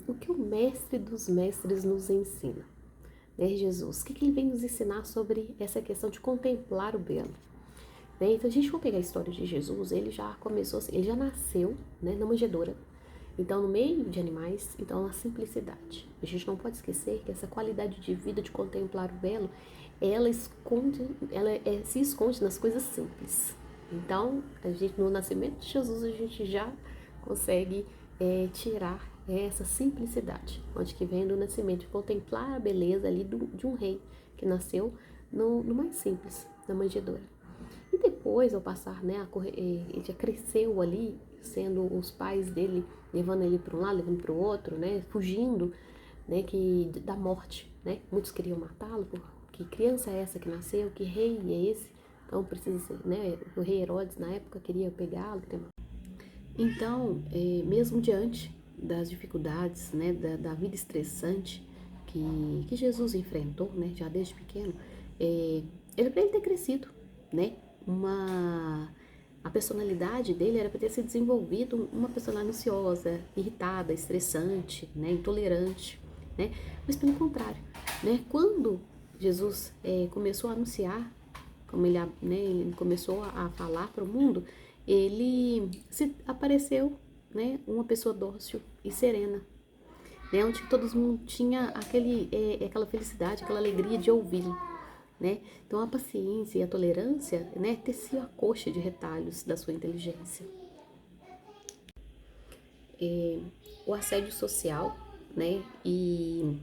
o que o mestre dos mestres nos ensina? Né, Jesus, o que ele vem nos ensinar sobre essa questão de contemplar o belo? Né, então, a gente for pegar a história de Jesus, ele já começou assim, ele já nasceu, né, na manjedoura. Então, no meio de animais, então, na simplicidade. A gente não pode esquecer que essa qualidade de vida de contemplar o belo, se esconde nas coisas simples. Então, no nascimento de Jesus, a gente já consegue tirar essa simplicidade, onde que vem do nascimento, de contemplar a beleza ali de um rei que nasceu no mais simples, na manjedoura. E depois, ao passar, né, ele já cresceu ali, sendo os pais dele levando ele para um lado, levando para o outro, né, fugindo, né, da morte, né? Muitos queriam matá-lo, porque criança é essa que nasceu, que rei é esse? Então precisa ser, né? O rei Herodes na época queria pegá-lo, queria matar. Então, mesmo diante das dificuldades, né, da vida estressante que Jesus enfrentou, né, já desde pequeno, era para ele ter crescido, né, a personalidade dele era para ter se desenvolvido uma personalidade ansiosa, irritada, estressante, né, intolerante, né, mas pelo contrário, né, quando Jesus começou a anunciar, como ele começou a falar para o mundo, ele se apareceu, né, uma pessoa dócil e serena, né, onde todo mundo tinha aquela felicidade, aquela alegria de ouvi-lo, né? Então a paciência e a tolerância, né, teciam a coxa de retalhos da sua inteligência. O assédio social, né, e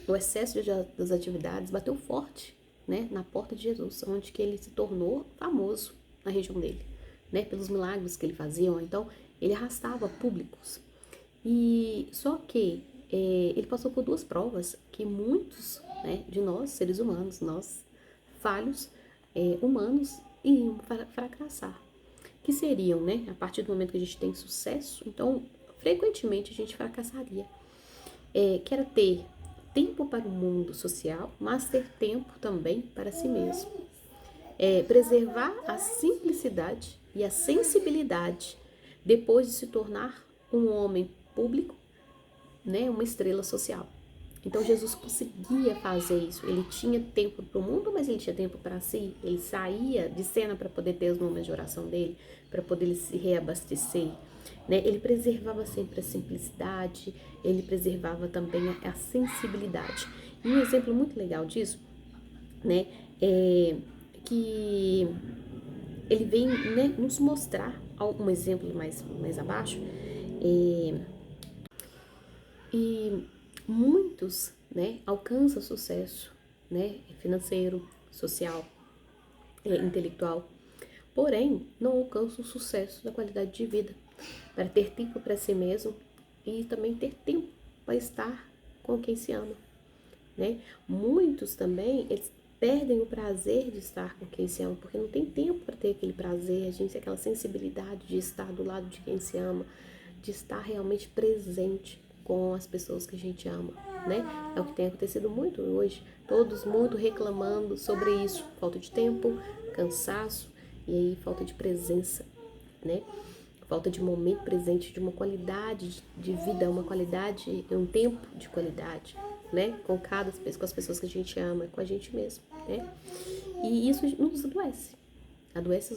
o excesso das atividades bateu forte, né, na porta de Jesus, onde que ele se tornou famoso na região dele, né, pelos milagres que ele fazia. Então ele arrastava públicos. E só que ele passou por duas provas que muitos, né, de nós, seres humanos, nós falhos, humanos, iriam fracassar. Que seriam, né, a partir do momento que a gente tem sucesso, então frequentemente a gente fracassaria. Que era ter tempo para o mundo social, mas ter tempo também para si mesmo. Preservar a simplicidade e a sensibilidade depois de se tornar um homem público, né, uma estrela social. Então Jesus conseguia fazer isso. Ele tinha tempo para o mundo, mas ele tinha tempo para si. Ele saía de cena para poder ter os momentos de oração dele, para poder ele se reabastecer. Né? Ele preservava sempre a simplicidade, ele preservava também a sensibilidade. E um exemplo muito legal disso, né, é que ele vem, né, nos mostrar um exemplo mais abaixo. E muitos, né, alcançam sucesso, né, financeiro, social, intelectual, porém não alcançam o sucesso da qualidade de vida, para ter tempo para si mesmo e também ter tempo para estar com quem se ama, né? Muitos também, eles perdem o prazer de estar com quem se ama, porque não tem tempo para ter aquele prazer, a gente tem aquela sensibilidade de estar do lado de quem se ama, de estar realmente presente com as pessoas que a gente ama, né? É o que tem acontecido muito hoje, todos muito reclamando sobre isso, falta de tempo, cansaço e aí falta de presença, né? Falta de momento presente, de uma qualidade de vida, uma qualidade, um tempo de qualidade, né? Com as pessoas que a gente ama, com a gente mesmo, né? E isso nos adoece. Adoece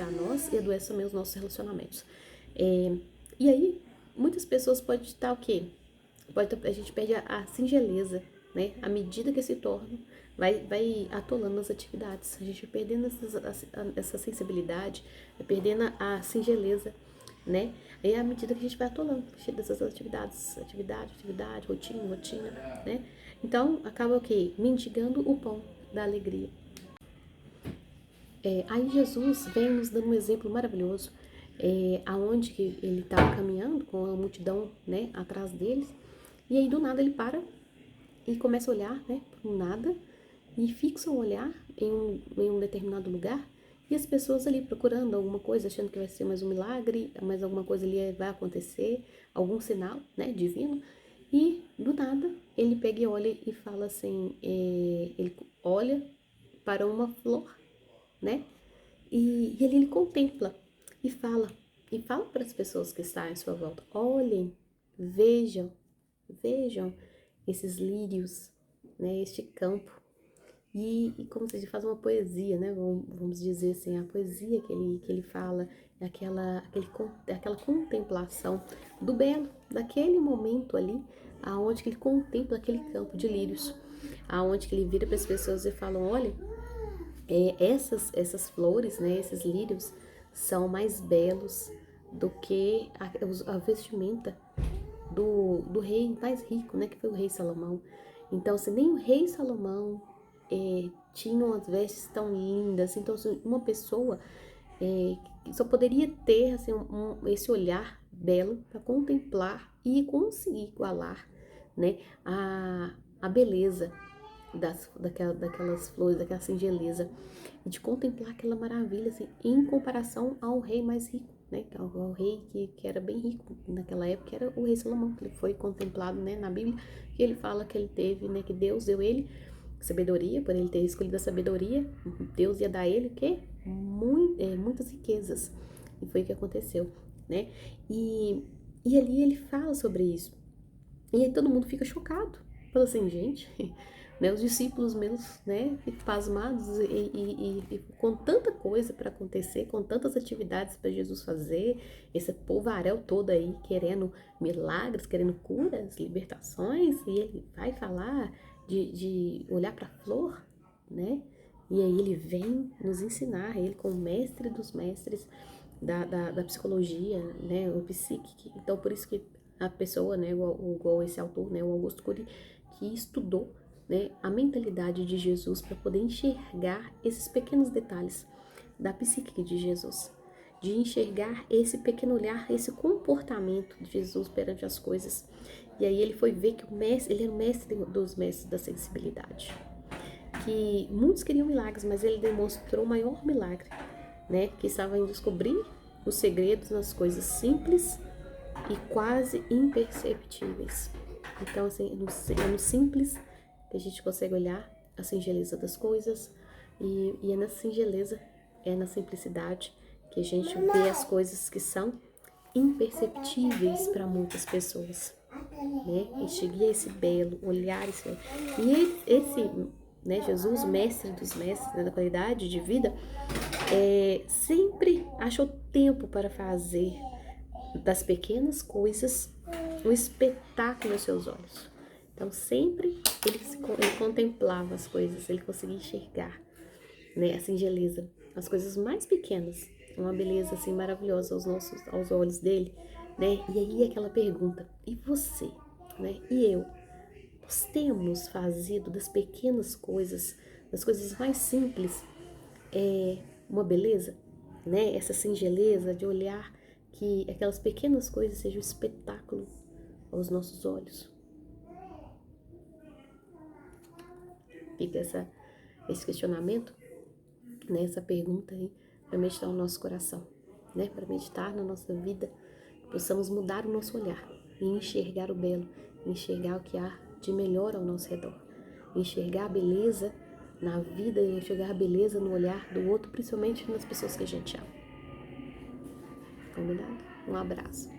a nós e adoece também os nossos relacionamentos. E aí, muitas pessoas podem estar o quê? A gente perde a singeleza, né? À medida que se torna, vai atolando as atividades. A gente vai perdendo essa sensibilidade, vai perdendo a singeleza, né? E à medida que a gente vai atolando dessas atividade, rotina, né? Então, acaba o quê? Mendigando o pão da alegria. Aí Jesus vem nos dando um exemplo maravilhoso, aonde que ele estava caminhando com a multidão, né, atrás deles, e aí do nada ele para e começa a olhar, né, para um nada, e fixa o olhar em um determinado lugar, e as pessoas ali procurando alguma coisa, achando que vai ser mais um milagre, mais alguma coisa ali vai acontecer, algum sinal, né, divino, e do nada ele pega e olha e fala assim, ele olha para uma flor, né? E ele contempla e fala para as pessoas que estão à sua volta: olhem, vejam, vejam esses lírios, né, este campo. E como se faz uma poesia, né? Vamos dizer assim, a poesia que ele fala é aquela contemplação do belo, daquele momento ali, aonde que ele contempla aquele campo de lírios, aonde que ele vira para as pessoas e fala, olha, essas flores, né, esses lírios, são mais belos do que a vestimenta do rei mais rico, né, que foi o rei Salomão. Então, se nem o rei Salomão tinha umas vestes tão lindas, então assim, uma pessoa só poderia ter assim, esse olhar belo para contemplar e conseguir igualar, né, a beleza daquelas flores, daquela singeleza, e de contemplar aquela maravilha assim, em comparação ao rei mais rico, né, ao rei que era bem rico naquela época, que era o rei Salomão, que ele foi contemplado, né, na Bíblia, que ele fala que ele teve, né, que Deus deu ele sabedoria, por ele ter escolhido a sabedoria, Deus ia dar ele o quê? Muitas riquezas, e foi o que aconteceu, né, e ali ele fala sobre isso, e aí todo mundo fica chocado, fala assim, gente, né, os discípulos meus, né, ficam pasmados e com tanta coisa para acontecer, com tantas atividades para Jesus fazer, esse polvaréu todo aí querendo milagres, querendo curas, libertações, e ele vai falar de olhar para a flor, né, e aí ele vem nos ensinar, ele como mestre dos mestres da psicologia, né, o psíquico, então por isso que a pessoa, né, igual esse autor, né, o Augusto Cury, que estudou, né, a mentalidade de Jesus para poder enxergar esses pequenos detalhes da psique de Jesus, de enxergar esse pequeno olhar, esse comportamento de Jesus perante as coisas. E aí ele foi ver que ele era o mestre dos mestres da sensibilidade, que muitos queriam milagres, mas ele demonstrou o maior milagre, né, que estava em descobrir os segredos nas coisas simples e quase imperceptíveis. Então, assim, é no simples que a gente consegue olhar a singeleza das coisas, e é na singeleza, é na simplicidade que a gente vê as coisas que são imperceptíveis para muitas pessoas, né? Enxergar esse belo, olhar esse belo. E esse, né, Jesus, mestre dos mestres, né, da qualidade de vida, sempre achou tempo para fazer das pequenas coisas um espetáculo aos seus olhos. Então sempre ele contemplava as coisas, ele conseguia enxergar, né, a singeleza, as coisas mais pequenas, uma beleza assim maravilhosa aos olhos dele, né? E aí aquela pergunta: e você, né? E eu? Nós temos fazido das pequenas coisas, das coisas mais simples, uma beleza, né? Essa singeleza de olhar que aquelas pequenas coisas sejam um espetáculo aos nossos olhos. Fica esse questionamento, né? Essa pergunta aí para meditar no nosso coração, né? Para meditar na nossa vida, possamos mudar o nosso olhar e enxergar o belo, enxergar o que há de melhor ao nosso redor, enxergar a beleza na vida e enxergar a beleza no olhar do outro, principalmente nas pessoas que a gente ama. Combinado? Um abraço.